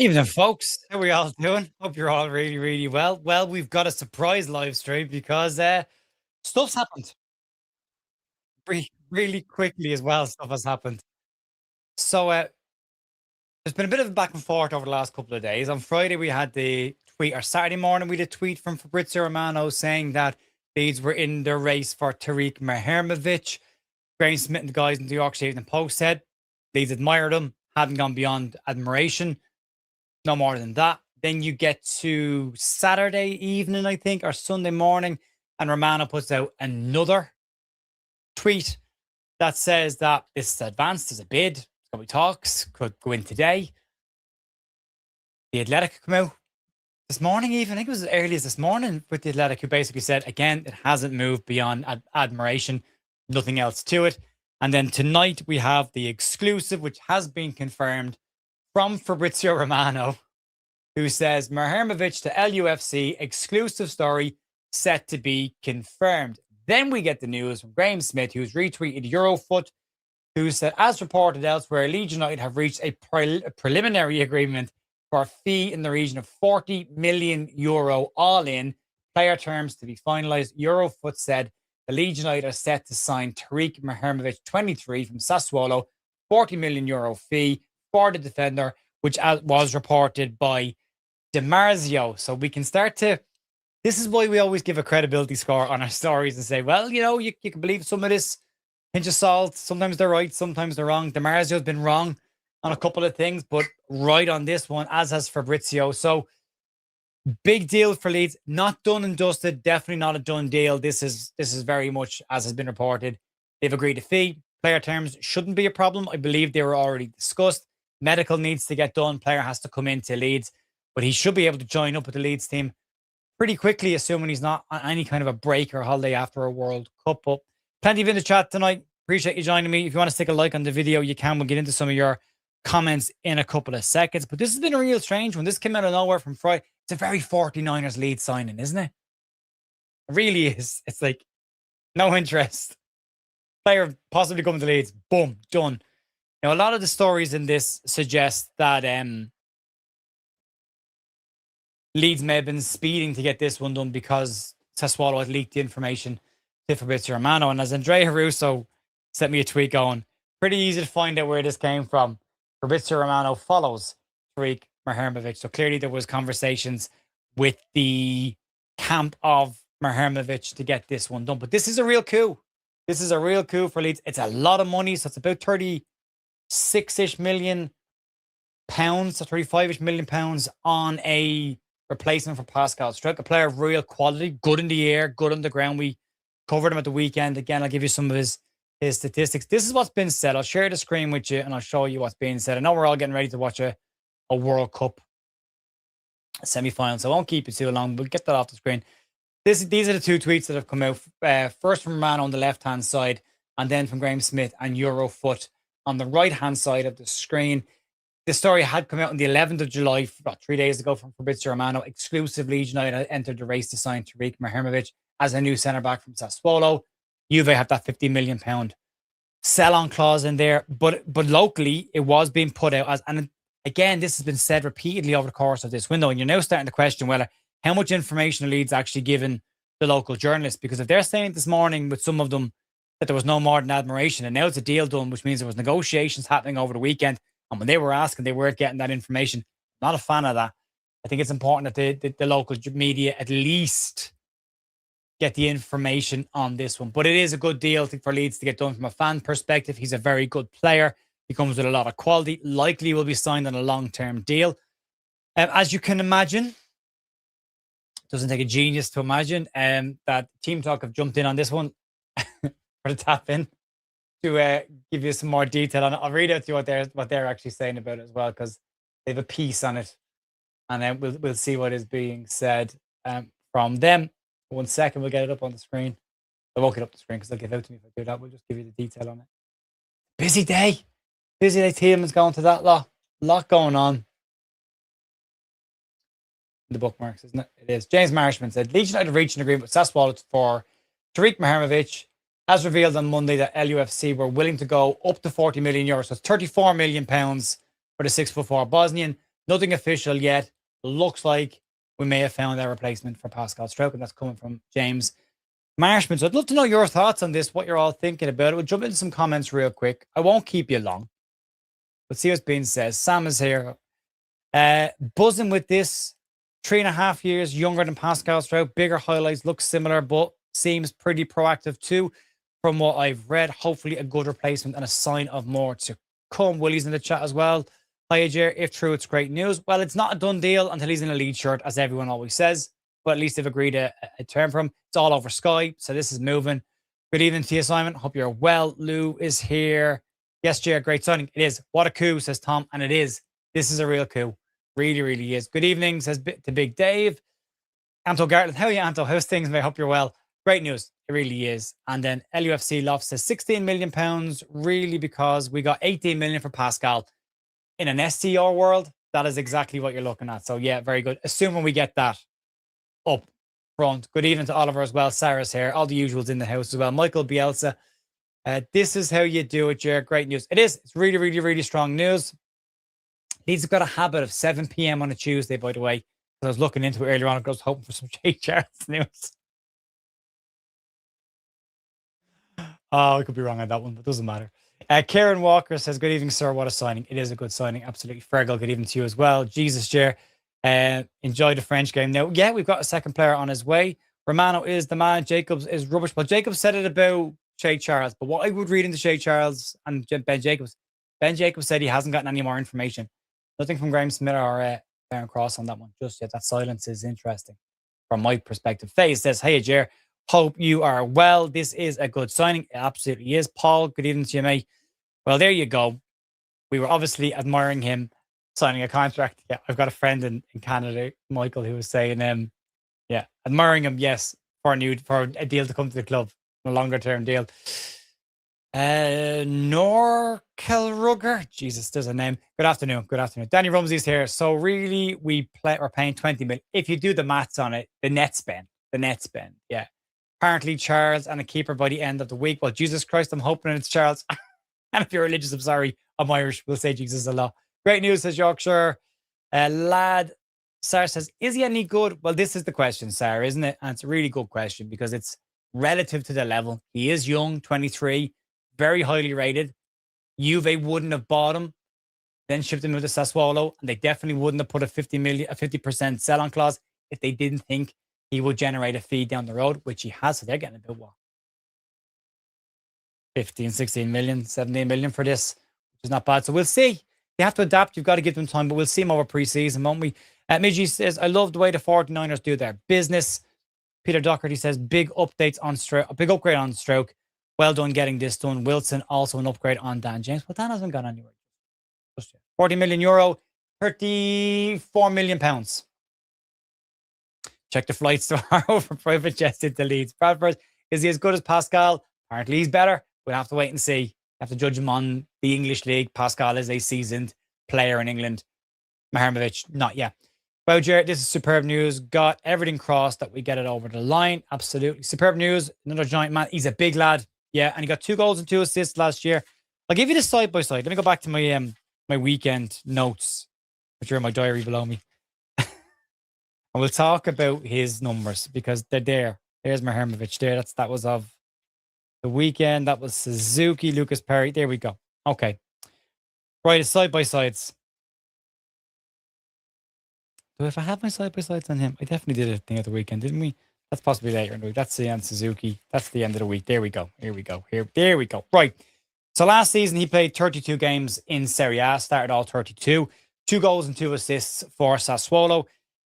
Evening, folks. How are we all doing? Hope you're all really, really well. Well, we've got a surprise live stream because stuff's happened really quickly as well. Stuff has happened. So there's been a bit of a back and forth over the last couple of days. On Friday, we had the tweet, or Saturday morning, we had a tweet from Fabrizio Romano saying that Leeds were in the race for Tarek Muharemovic. Graham Smith and the guys in the Yorkshire Evening Post said Leeds admired him, hadn't gone beyond admiration. No more than that. Then you get to Saturday evening, I think, or Sunday morning, and Romano puts out another tweet that says that this is advanced as a bid. It's going to be talks, could go in today. The Athletic come out this morning, even. I think it was as early as this morning with the Athletic, who basically said, again, it hasn't moved beyond admiration, nothing else to it. And then tonight we have the exclusive, which has been confirmed from Fabrizio Romano, who says Muharmovic to LUFC exclusive story set to be confirmed. Then we get the news from Graham Smith, who's retweeted Eurofoot, who said, as reported elsewhere, Leeds United have reached a preliminary agreement for a fee in the region of 40 million euro all in, player terms to be finalised. Eurofoot said the Leeds United are set to sign Tarek Muharemovic, 23, from Sassuolo, 40 million euro fee for the defender, which was reported by DiMarzio. So we can start to, this is why we always give a credibility score on our stories and say, well, you know, you can believe some of this, pinch of salt. Sometimes they're right, sometimes they're wrong. DiMarzio's been wrong on a couple of things, but right on this one, as has Fabrizio. So big deal for Leeds. Not done and dusted. Definitely not a done deal. This is very much as has been reported. They've agreed a fee. Player terms shouldn't be a problem. I believe they were already discussed. Medical needs to get done. Player has to come into Leeds, but he should be able to join up with the Leeds team pretty quickly, assuming he's not on any kind of a break or holiday after a World Cup. But plenty of in the chat tonight. Appreciate you joining me. If you want to stick a like on the video, you can. We'll get into some of your comments in a couple of seconds. But this has been a real strange one. This came out of nowhere from Friday. It's a very 49ers lead signing, isn't it? It really is. It's like no interest. Player possibly coming to Leeds. Boom, done. Now, a lot of the stories in this suggest that Leeds may have been speeding to get this one done because Sassuolo had leaked the information to Fabrizio Romano. And as Andrea Russo sent me a tweet going, pretty easy to find out where this came from. Fabrizio Romano follows Tarek Muharemovic. So clearly there was conversations with the camp of Muharmovic to get this one done. But this is a real coup. This is a real coup for Leeds. It's a lot of money. So it's about 36-ish million pounds, so 35-ish million pounds on a replacement for Pascal Struck, a player of real quality, good in the air, good on the ground. We covered him at the weekend. Again, I'll give you some of his statistics. This is what's been said. I'll share the screen with you and I'll show you what's being said. I know we're all getting ready to watch a World Cup semi-final, so I won't keep you too long, but we'll get that off the screen. These are the two tweets that have come out. First from Romano on the left-hand side, and then from Graham Smith and Eurofoot on the right-hand side of the screen. The story had come out on the 11th of July, about 3 days ago, from Fabrizio Romano. Exclusive Leeds United entered the race to sign Tarek Muharemovic as a new centre-back from Sassuolo. Juve have that £50 million sell-on clause in there. But locally, it was being put out as, and again, this has been said repeatedly over the course of this window, and you're now starting to question whether how much information are Leeds actually given the local journalists. Because if they're saying this morning with some of them that there was no more than admiration, and now it's a deal done, which means there was negotiations happening over the weekend, and when they were asking, they weren't getting that information. Not a fan of that. I think it's important that the local media at least get the information on this one. But it is a good deal for Leeds to get done from a fan perspective. He's a very good player. He comes with a lot of quality. Likely will be signed on a long-term deal. As you can imagine, doesn't take a genius to imagine that Team Talk have jumped in on this one for the tap in to give you some more detail on it. I'll read out to you what they're actually saying about it as well, because they have a piece on it, and then we'll see what is being said from them. 1 second, we'll get it up on the screen. I won't get up the screen because they'll give out to me if I do that. We'll just give you the detail on it. Busy day. Team is going to that lot going on. The bookmarks, isn't it? It is. James Marshman said Leeds United reached an agreement with Sassuolo for Tarek Muharemovic. As revealed on Monday, that LUFC were willing to go up to 40 million euros, so it's 34 million pounds for the 6'4" Bosnian. Nothing official yet. Looks like we may have found our replacement for Pascal Stroke, and that's coming from James Marshman. So I'd love to know your thoughts on this, what you're all thinking about it. We'll jump into some comments real quick. I won't keep you long. Let's see what's being said. Sam is here. Buzzing with this. 3.5 years younger than Pascal Stroke. Bigger highlights, looks similar, but seems pretty proactive too, from what I've read. Hopefully a good replacement and a sign of more to come. Willie's in the chat as well. Hi, Ajay. If true, it's great news. Well, it's not a done deal until he's in a Leeds shirt, as everyone always says. But at least they've agreed a term for him. It's all over Sky, so this is moving. Good evening to you, Simon. Hope you're well. Lou is here. Yes, Jay, great signing. It is. What a coup, says Tom. And it is. This is a real coup. Really, really is. Good evening, says to Big Dave. Anto Gartlett. How are you, Anto? How's things? I hope you're well. Great news. It really is. And then LUFC Loft says £16 million, really, because we got 18 million for Pascal. In an SCR world, that is exactly what you're looking at. So, yeah, very good. Assuming we get that up front. Good evening to Oliver as well. Sarah's here. All the usuals in the house as well. Michael Bielsa. This is how you do it, Jared. Great news. It is. It's really, really, really strong news. Leeds have got a habit of 7 p.m. on a Tuesday, by the way. I was looking into it earlier on. I was hoping for some Shea Charles news. Oh, I could be wrong on that one, but it doesn't matter. Karen Walker says, good evening, sir. What a signing. It is a good signing. Absolutely. Fergal, good evening to you as well. Jesus, Jer. Enjoy the French game. Now, yeah, we've got a second player on his way. Romano is the man. Jacobs is rubbish. Well, Jacobs said it about Shea Charles, but what I would read into Shea Charles and Ben Jacobs said he hasn't gotten any more information. Nothing from Graham Smith or Darren Cross on that one just yet. That silence is interesting from my perspective. Faye says, hey, Jer. Hope you are well. This is a good signing. It absolutely is. Paul, good evening to you, mate. Well, there you go. We were obviously admiring him signing a contract. Yeah, I've got a friend in Canada, Michael, who was saying, yeah, admiring him, yes, for a deal to come to the club, a longer term deal. Norkelrugger, Jesus, there's a name. Good afternoon. Good afternoon. Danny Rumsey's here. So really, we're paying 20 million. If you do the maths on it, the net spend, yeah. Apparently Charles and a keeper by the end of the week. Well, Jesus Christ, I'm hoping it's Charles. And if you're religious, I'm sorry, I'm Irish. We'll say Jesus a lot. Great news, says Yorkshire. Lad, Sarah says, is he any good? Well, this is the question, Sarah, isn't it? And it's a really good question because it's relative to the level. He is young, 23, very highly rated. Juve wouldn't have bought him, then shipped him to Sassuolo, and they definitely wouldn't have put a 50% sell-on clause if they didn't think he would generate a fee down the road, which he has. So they're getting about what? 15, 16 million, 17 million for this, which is not bad. So we'll see. They have to adapt. You've got to give them time, but we'll see him over pre-season, won't we? Midgie says, I love the way the 49ers do their business. Peter Doherty says, big updates on Stroke, a big upgrade on Stroke. Well done getting this done. Wilson, also an upgrade on Dan James. Well, Dan hasn't gone anywhere. 40 million euro, 34 million pounds. Check the flights tomorrow for private jets into Leeds. Bradford, is he as good as Pascal? Apparently he's better. We'll have to wait and see. Have to judge him on the English league. Pascal is a seasoned player in England. Muharmovic, not yet. Well, Jared, this is superb news. Got everything crossed that we get it over the line. Absolutely. Superb news. Another giant man. He's a big lad. Yeah, and he got 2 goals and 2 assists last year. I'll give you this side by side. Let me go back to my my weekend notes, which are in my diary below me. And we'll talk about his numbers because they're there. There's Muharemovic there. That was of the weekend. That was Suzuki, Lucas Perry. There we go. Okay. Right, side by sides. So if I have my side by sides on him, I definitely did a thing at the weekend, didn't we? That's possibly later in the week. That's the end Suzuki. That's the end of the week. There we go. Here we go. There we go. Right. So last season he played 32 games in Serie A, started all 32. 2 goals and 2 assists for Sassuolo.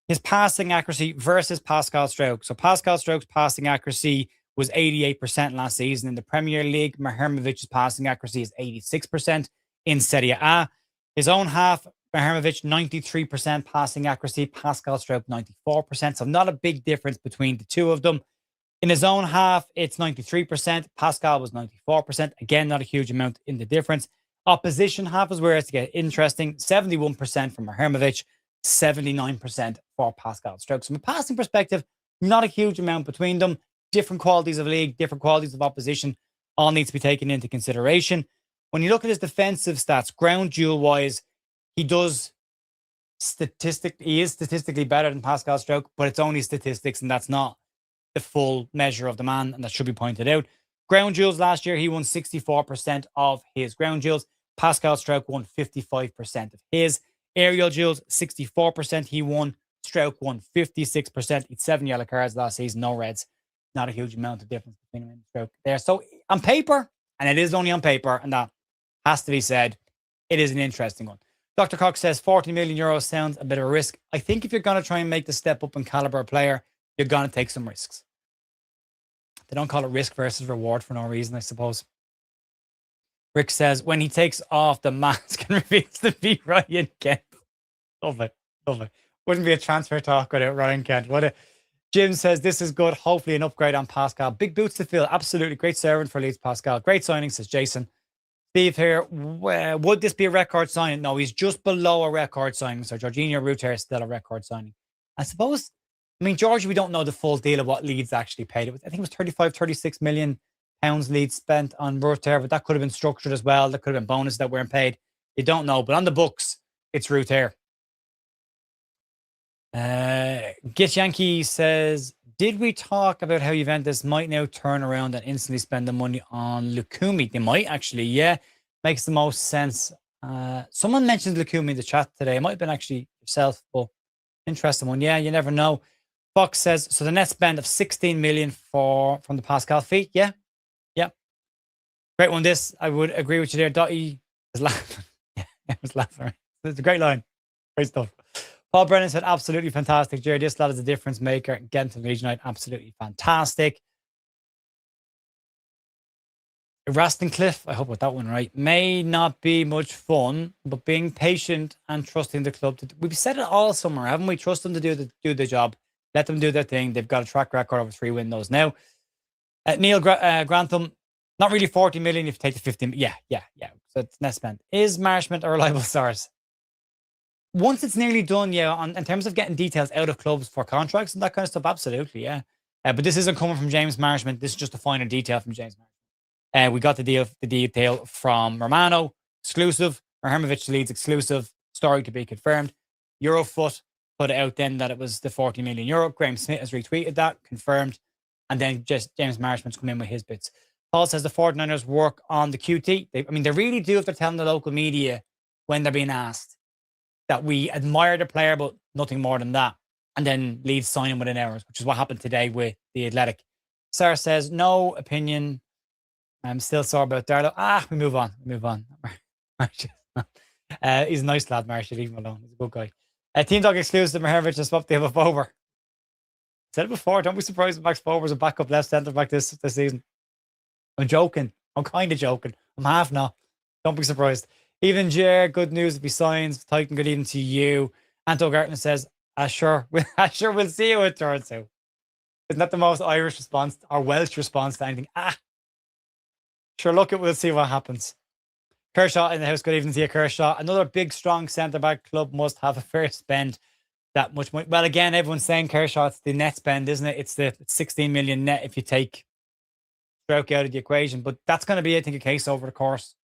His passing accuracy versus Pascal Stroke. So Pascal Stroke's passing accuracy was 88% last season in the Premier League. Muharmovic's passing accuracy is 86% in Serie A. His own half, Muharmovic, 93% passing accuracy. Pascal Stroke, 94%. So not a big difference between the two of them. In his own half, it's 93%. Pascal was 94%. Again, not a huge amount in the difference. Opposition half is where it's to get interesting. 71% for Muharmovic, 79% for Pascal Stroke. So from a passing perspective, not a huge amount between them. Different qualities of league, different qualities of opposition, all needs to be taken into consideration. When you look at his defensive stats, ground duel wise, he does he is statistically better than Pascal Stroke, but it's only statistics, and that's not the full measure of the man, and that should be pointed out. Ground duels last year, he won 64% of his ground duels. Pascal Stroke won 55% of his. Aerial duels, 64% he won. Stroke won 56%. He had 7 yellow cards last season, no reds. Not a huge amount of difference between him and Stroke there. So on paper, and it is only on paper, and that has to be said, it is an interesting one. Dr. Cox says 40 million euros sounds a bit of a risk. I think if you're going to try and make the step up in caliber player, you're going to take some risks. They don't call it risk versus reward for no reason, I suppose. Rick says, when he takes off the mask and reveals to be Ryan Kent. Love it. Love it. Wouldn't be a transfer talk without Ryan Kent, would it? Jim says, this is good. Hopefully an upgrade on Pascal. Big boots to fill. Absolutely. Great servant for Leeds, Pascal. Great signing, says Jason. Steve here. Would this be a record signing? No, he's just below a record signing. So Jorginho Ruter is still a record signing. I suppose, I mean, George, we don't know the full deal of what Leeds actually paid. I think it was 35, 36 million pounds Leeds spent on Ruter, but that could have been structured as well. There could have been bonuses that weren't paid. You don't know. But on the books, it's Ruter. Git Yankee says, did we talk about how Juventus might now turn around and instantly spend the money on Lukumi? They might actually, yeah. Makes the most sense. Someone mentioned Lukumi in the chat today. It might have been actually yourself, but interesting one. Yeah, you never know. Fox says, so the net spend of 16 million from the Pascal fee. Yeah. Yeah. Great one. This, I would agree with you there. Dottie was laughing. Yeah, I was laughing. It's a great line. Great stuff. Paul Brennan said, absolutely fantastic. Jerry, this lad is a difference maker. Getting to Leeds United, absolutely fantastic. Raston Cliff, I hope I got that one right, may not be much fun, but being patient and trusting the club. We've said it all summer, haven't we? Trust them to do the job. Let them do their thing. They've got a track record of 3 windows now. Neil Grantham, not really 40 million if you take the 15. Yeah. So it's net spent. Is Marshman a reliable source? Once it's nearly done, yeah, in terms of getting details out of clubs for contracts and that kind of stuff, absolutely, yeah. But this isn't coming from James Marshman. This is just a finer detail from James Marshman. We got the detail from Romano, exclusive. Muharemovic Leeds exclusive. Story to be confirmed. Eurofoot put it out then that it was the 40 million euro. Graham Smith has retweeted that, confirmed. And then just James Marshman's come in with his bits. Paul says the 49ers work on the QT. They really do if they're telling the local media when they're being asked that we admire the player, but nothing more than that. And then Leeds sign him within hours, which is what happened today with the Athletic. Sarah says, no opinion. I'm still sore about Darlow. We move on. He's a nice lad, Marshall. Leave him alone. He's a good guy. Team Dog exclusive, Muharemovic has swapped the other over. Said it before. Don't be surprised if Max Bover's a backup left centre back this season. I'm joking. I'm kind of joking. I'm half not. Don't be surprised. Even Jer, good news if he signs. Titan, good evening to you. Anto Gartner says, sure, we'll see how it turns out. Isn't that the most Irish response or Welsh response to anything? Sure, look, we'll see what happens. Kershaw in the house, good evening to you, Kershaw. Another big, strong centre-back club must have a fair spend. That much money. Well, again, everyone's saying Kershaw, it's the net spend, isn't it? It's the 16 million net if you take Stroke out of the equation. But that's going to be, I think, a case over the course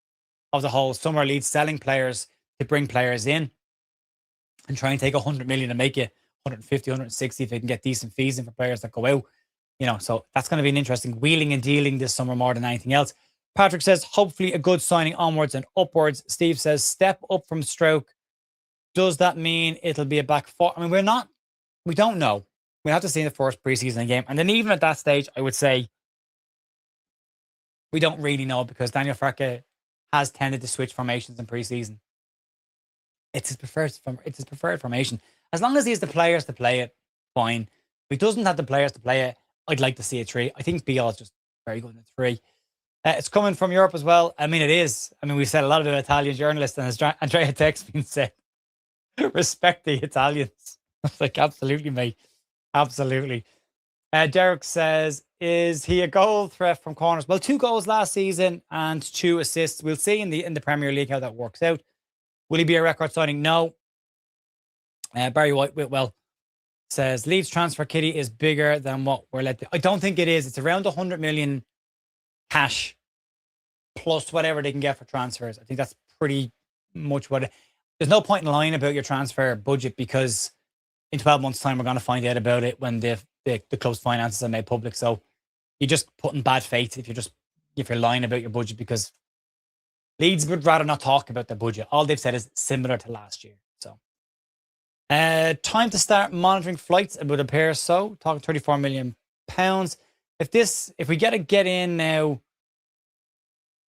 of the whole summer. Leeds selling players to bring players in and try and take 100 million and make it 150, 160 if they can get decent fees in for players that go out. So that's going to be an interesting wheeling and dealing this summer more than anything else. Patrick says, hopefully a good signing onwards and upwards. Steve says, step up from Stroke. Does that mean it'll be a back four? I mean, we don't know. We have to see in the first preseason game. And then even at that stage, I would say we don't really know because Daniel Farke has tended to switch formations in preseason. It's his preferred formation. As long as he has the players to play it, fine. If he doesn't have the players to play it, I'd like to see a 3. I think BL is just very good in a 3. It's coming from Europe as well. I mean, it is. I mean, we've said a lot of Italian journalists, and as Andrea Tex been said, respect the Italians. Like, absolutely, mate. Absolutely. Derek says, is he a goal threat from corners? Well, 2 goals last season and 2 assists. We'll see in the Premier League how that works out. Will he be a record signing? No. Barry Whitewell says, Leeds transfer kitty is bigger than what we're let to. I don't think it is. It's around 100 million cash plus whatever they can get for transfers. I think that's pretty much what there's no point in lying about your transfer budget because in 12 months' time, we're going to find out about it when the club's finances are made public. So you're just putting bad faith if you're lying about your budget, because Leeds would rather not talk about their budget. All they've said is similar to last year. So time to start monitoring flights, it would appear so. Talking £34 million. If we get in now,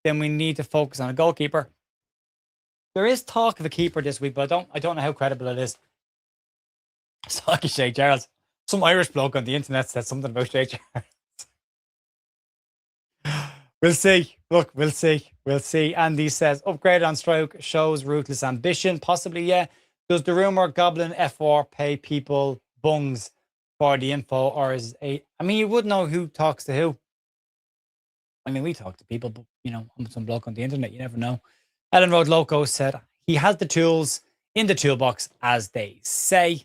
then we need to focus on a goalkeeper. There is talk of a keeper this week, but I don't know how credible it is. Sorry, Shea Charles. Some Irish bloke on the internet said something about Shea Charles. We'll see. Look, we'll see. We'll see. Andy says, upgrade on stroke shows ruthless ambition. Possibly, yeah. Does the rumour Goblin F4 pay people bungs for the info, or is a? I mean, you would know who talks to who. I mean, we talk to people, but, I'm some bloke on the internet. You never know. Ellen Road Loco said, he has the tools in the toolbox, as they say.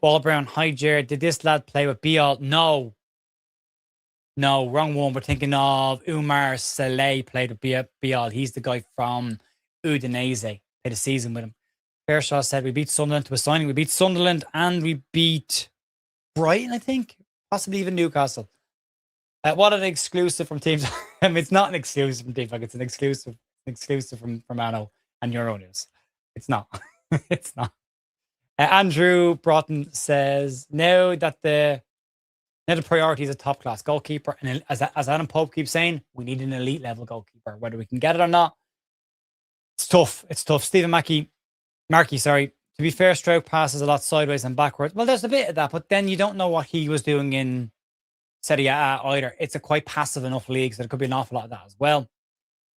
Wall Brown, hi, Jared. Did this lad play with Bial? No, wrong one. We're thinking of Umar Saleh played with Bial. He's the guy from Udinese. Played a season with him. Kershaw said we beat Sunderland to a signing. We beat Sunderland and we beat Brighton, I think. Possibly even Newcastle. What an exclusive from teams. I mean, it's not an exclusive from Team Fuck. It's an exclusive from Anno and Euronews. It's not. It's not. Andrew Broughton says, now the priority is a top class goalkeeper, and as Adam Pope keeps saying, we need an elite level goalkeeper. Whether we can get it or not, it's tough. It's tough. Stephen Markey, sorry. To be fair, stroke passes a lot sideways and backwards. Well, there's a bit of that, but then you don't know what he was doing in Serie A either. It's a quite passive enough league, so there could be an awful lot of that as well.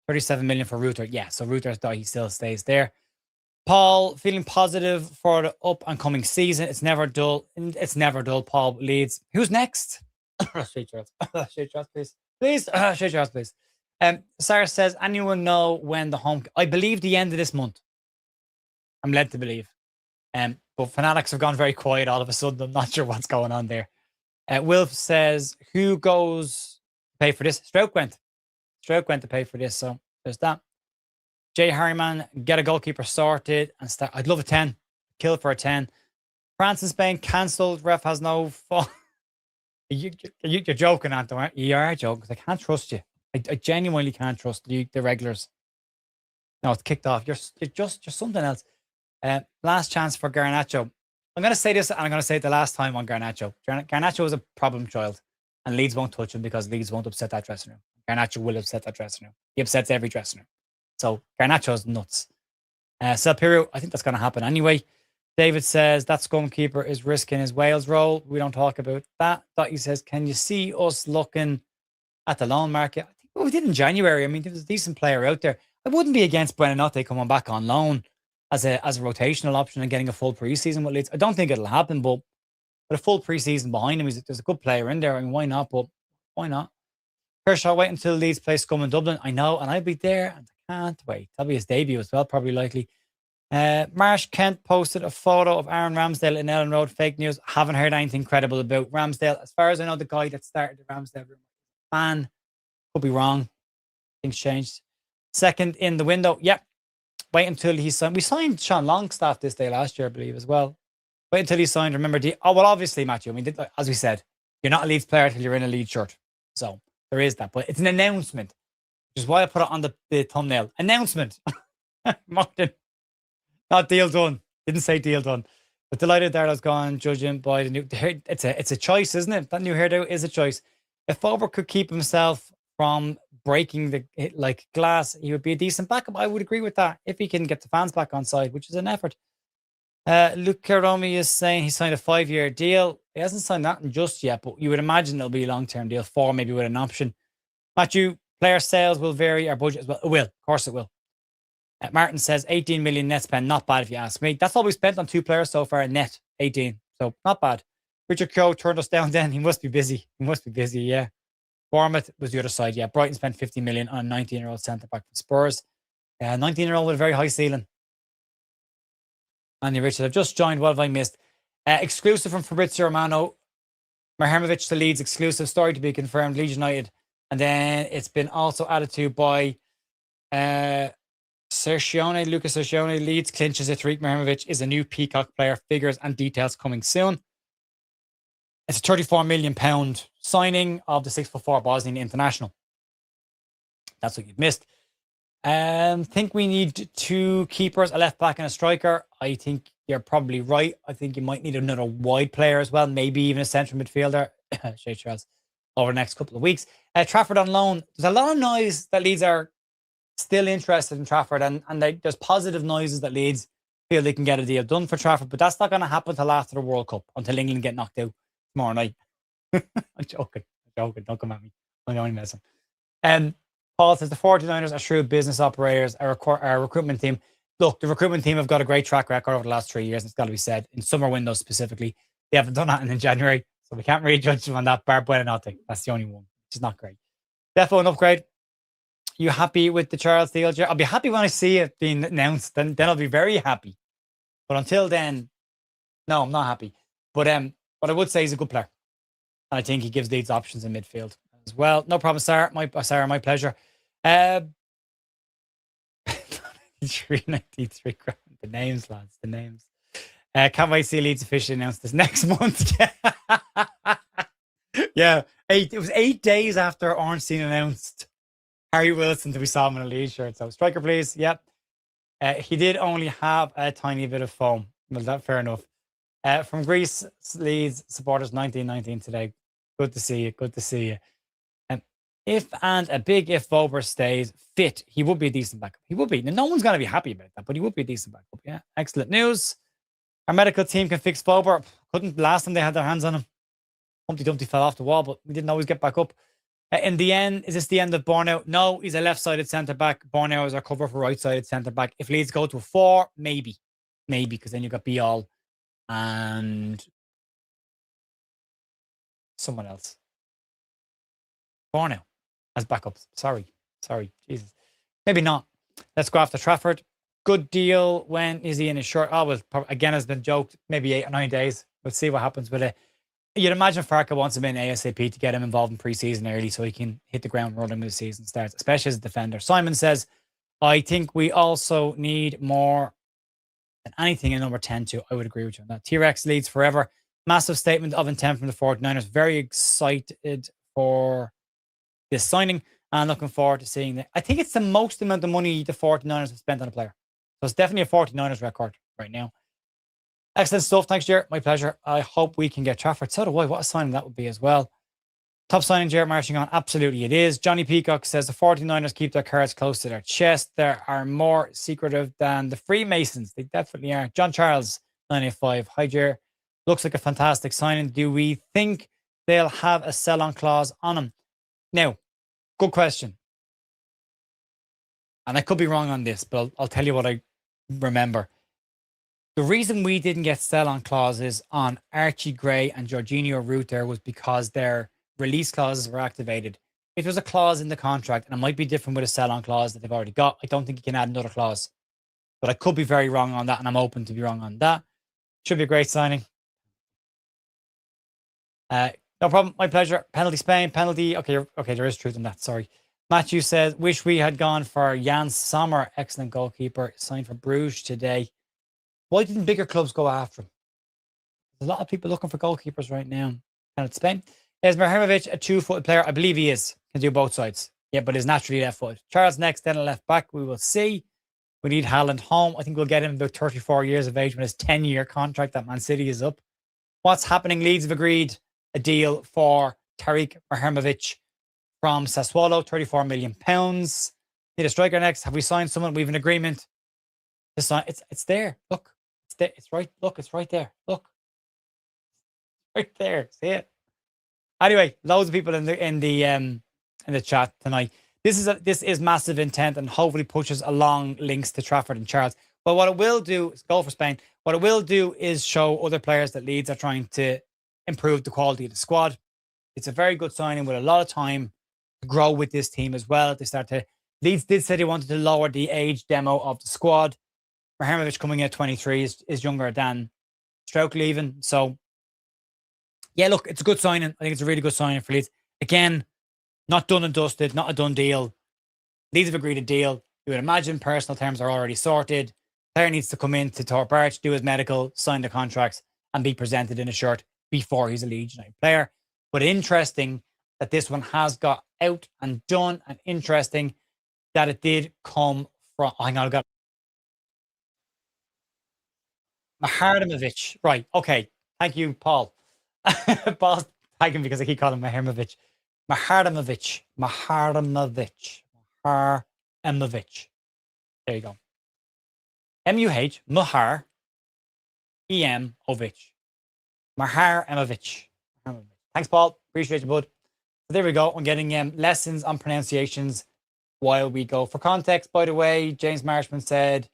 37 million for Ruther. Yeah, so Ruther's he still stays there. Paul, feeling positive for the up and coming season. It's never dull. It's never dull, Paul Leeds. Who's next? Shea Charles. Shea Charles, please. Please. Shea Charles, please. Sarah says, anyone know when the home... I believe the end of this month. I'm led to believe. But Fanatics have gone very quiet all of a sudden. I'm not sure what's going on there. Wilf says, who goes to pay for this? Stroke went to pay for this. So there's that. Jay Harriman, get a goalkeeper sorted and start. I'd love a 10. Kill for a 10. France and Spain cancelled. Ref has no fun. You're joking, Anton, aren't you? You are joking. I can't trust you. I genuinely can't trust the regulars. No, it's kicked off. You're something else. Last chance for Garnacho. I'm going to say this, and I'm going to say it the last time on Garnacho. Garnacho is a problem child, and Leeds won't touch him because Leeds won't upset that dressing room. Garnacho will upset that dressing room. He upsets every dressing room. So Garnacho's nuts. Selpiru, I think that's going to happen anyway. David says that scum keeper is risking his Wales role. We don't talk about that. Dottie says, can you see us looking at the loan market? I think we did in January. I mean, there was a decent player out there. I wouldn't be against Buonanotte coming back on loan as a rotational option and getting a full preseason with Leeds. I don't think it'll happen, but with a full preseason behind him, there's a good player in there. I mean, why not? But why not? Kershaw, wait until Leeds play Scum in Dublin. I know, and I'll be there, and I can't wait. That'll be his debut as well, probably likely. Marsh Kent posted a photo of Aaron Ramsdale in Ellen Road. Fake news. Haven't heard anything credible about Ramsdale. As far as I know, the guy that started the Ramsdale rumor fan. Could be wrong. Things changed. Second in the window. Yep. Wait until he signed. We signed Sean Longstaff this day last year, I believe, as well. Wait until he signed. Remember, obviously, Matthew. I mean, as we said, you're not a Leeds player until you're in a Leeds shirt. So there is that. But it's an announcement, which is why I put it on the thumbnail. Announcement. Martin. Not deal done. Didn't say deal done. But delighted Darlow's gone, judging by the new... It's a choice, isn't it? That new hairdo is a choice. If Faber could keep himself from breaking the glass, he would be a decent backup. I would agree with that. If he can get the fans back on side, which is an effort. Luke Karomi is saying he signed a 5-year deal. He hasn't signed that just yet, but you would imagine it'll be a long-term deal, 4 maybe with an option. Matthew, player sales will vary our budget as well. It will. Of course it will. Martin says 18 million net spend. Not bad if you ask me. That's all we spent on 2 players so far, net 18. So not bad. Richard Crowe turned us down then. He must be busy. Yeah. Bournemouth was the other side. Yeah. Brighton spent 50 million on a 19-year-old centre back from Spurs. 19-year-old with a very high ceiling. Andy Richard, I've just joined. What have I missed? Exclusive from Fabrizio Romano. Muharemovic to Leeds. Exclusive story to be confirmed. Leeds United. And then it's been also added to by Lucas Sergione, Leeds clinches it. Tarek Muharemovic is a new Peacock player. Figures and details coming soon. It's a £34 million signing of the 6'4" Bosnian international. That's what you've missed. Think we need 2 keepers, a left back and a striker. I think you're probably right. I think you might need another wide player as well, maybe even a central midfielder, Shea Charles, over the next couple of weeks. Trafford on loan. There's a lot of noise that Leeds are still interested in Trafford, and there's positive noises that Leeds feel they can get a deal done for Trafford, but that's not going to happen until after the World Cup, until England get knocked out tomorrow night. I'm joking. Don't come at me. I'm only messing. Paul says the 49ers are shrewd business operators, our recruitment team. Look, the recruitment team have got a great track record over the last 3 years. It's got to be said. In summer windows specifically, they haven't done that in January, so we can't really judge them on that. Bar nothing. That's the only one, which is not great. Defo an upgrade. You happy with the Charles deal? I'll be happy when I see it being announced. Then I'll be very happy. But until then, no, I'm not happy. But what I would say he's a good player, and I think he gives Leeds options in midfield as well. No problem, Sarah. My pleasure. 393 grand. The names, lads. The names. Can't wait to see Leeds officially announce this next month. Yeah. It was 8 days after Ornstein announced Harry Wilson to be saw him in a Leeds shirt. So striker, please. Yep. He did only have a tiny bit of foam. Well, that's fair enough. From Greece, Leeds supporters 1919 today. Good to see you. Good to see you. If Vobert stays fit, he would be a decent backup. He would be. Now, no one's going to be happy about that, but he would be a decent backup. Yeah. Excellent news. Our medical team can fix Vobert. Couldn't last time they had their hands on him. Humpty Dumpty fell off the wall, but we didn't always get back up. In the end, is this the end of Borneo? No, he's a left-sided centre-back. Borneo is our cover for right-sided centre-back. If Leeds go to a 4, maybe. Maybe, because then you've got Bial and someone else. Borneo as backups. Sorry. Jesus. Maybe not. Let's go after Trafford. Good deal. When is he in his shirt? Oh, well, again, has been joked. Maybe 8 or 9 days. We'll see what happens with it. You'd imagine Farke wants him in ASAP to get him involved in pre-season early so he can hit the ground running when the season starts, especially as a defender. Simon says, I think we also need more than anything in number 10 too. I would agree with you on that. T-Rex Leeds forever. Massive statement of intent from the 49ers. Very excited for this signing and looking forward to seeing it. I think it's the most amount of money the 49ers have spent on a player. So it's definitely a 49ers record right now. Excellent stuff. Thanks, Jared. My pleasure. I hope we can get Trafford. So do I. What a signing that would be as well. Top signing, Jared marching on. Absolutely it is. Johnny Peacock says the 49ers keep their cards close to their chest. They are more secretive than the Freemasons. They definitely are. John Charles, 985. Hi, Jared. Looks like a fantastic signing. Do we think they'll have a sell-on clause on him? Now, good question. And I could be wrong on this, but I'll tell you what I remember. The reason we didn't get sell-on clauses on Archie Gray and Jorginho Rutter was because their release clauses were activated. If there's a clause in the contract, and it might be different with a sell-on clause that they've already got, I don't think you can add another clause. But I could be very wrong on that, and I'm open to be wrong on that. Should be a great signing. No problem. My pleasure. Penalty Spain. Penalty. Okay, there is truth in that. Sorry. Matthew says, wish we had gone for Jan Sommer. Excellent goalkeeper. Signed for Bruges today. Why didn't bigger clubs go after him? There's a lot of people looking for goalkeepers right now. Penalty Spain. Is Muharmovic a 2-footed player? I believe he is. Can do both sides. Yeah, but is naturally left-footed. Charles next, then a left back. We will see. We need Haaland home. I think we'll get him about 34 years of age when his 10-year contract at Man City is up. What's happening? Leeds have agreed a deal for Tarek Muharemovic from Sassuolo, £34 million. Need a striker next. Have we signed someone? We have an agreement to sign. It's there. Look, it's there. It's right. Look, it's right there. Look, right there. See it. Anyway, loads of people in the chat tonight. This is massive intent and hopefully pushes along links to Trafford and Charles. But what it will do is goal for Spain. What it will do is show other players that Leeds are trying to improve the quality of the squad. It's a very good signing with a lot of time to grow with this team as well. Leeds did say they wanted to lower the age demo of the squad. Muharmovic coming in at 23 is younger than Stroke leaving. So, yeah, look, it's a good signing. I think it's a really good signing for Leeds. Again, not done and dusted, not a done deal. Leeds have agreed a deal. You would imagine personal terms are already sorted. Player needs to come in to Thorpe Arch, do his medical, sign the contracts, and be presented in a shirt before he's a Leeds United player. But interesting that this one has got out and done, and interesting that it did come from. Oh, hang on, I've got Muharemovic. Right. Okay. Thank you, Paul. Paul, thank him because I keep calling him Muharemovic. Muharemovic. Muharmovic. Muharemovic. There you go. M-U-H, Muhar, E-M, Ovic. Muharemovic. Thanks, Paul. Appreciate you, bud. So there we go. I'm getting lessons on pronunciations while we go. For context, by the way, James Marshman said,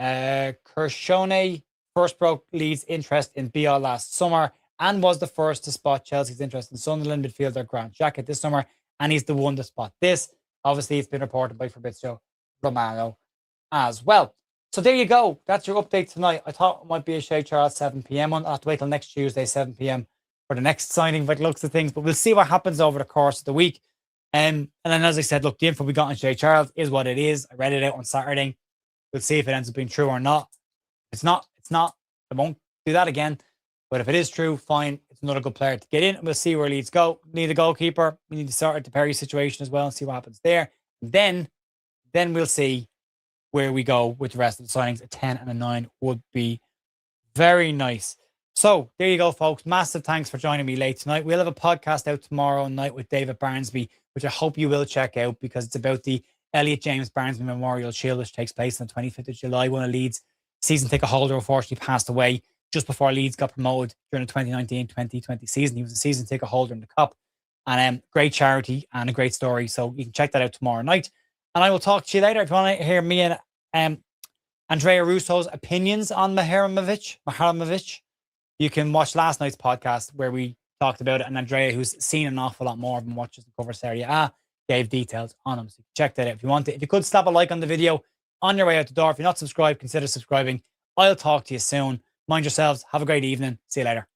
Kershone first broke Leeds' interest in BL last summer and was the first to spot Chelsea's interest in Sunderland midfielder Grant Jacket this summer, and he's the one to spot this. Obviously, it's been reported by Fabrizio Romano as well. So there you go. That's your update tonight. I thought it might be a Shea Charles 7 p.m. one. I'll have to wait till next Tuesday, 7 p.m. for the next signing by the looks of things, but we'll see what happens over the course of the week. And then, as I said, look, the info we got on Shea Charles is what it is. I read it out on Saturday. We'll see if it ends up being true or not. If it's not, it's not. I won't do that again. But if it is true, fine. It's another good player to get in. And we'll see where Leeds go. We need a goalkeeper. We need to sort out the Perry situation as well and see what happens there. And then we'll see where we go with the rest of the signings. A 10 and a 9 would be very nice. So there you go, folks. Massive thanks for joining me late tonight. We'll have a podcast out tomorrow night with David Barnsby, which I hope you will check out because it's about the Elliot James Barnsby Memorial Shield, which takes place on the 25th of July. One of Leeds' season ticket holder unfortunately passed away just before Leeds got promoted during the 2019-2020 season. He was a season ticket holder in the Cup. And great charity and a great story. So you can check that out tomorrow night. And I will talk to you later. If you want to hear me and Andrea Russo's opinions on Muharmovic, you can watch last night's podcast where we talked about it. And Andrea, who's seen an awful lot more of him, watches the cover Serie A, gave details on him. So check that out if you want to. If you could slap a like on the video on your way out the door. If you're not subscribed, consider subscribing. I'll talk to you soon. Mind yourselves. Have a great evening. See you later.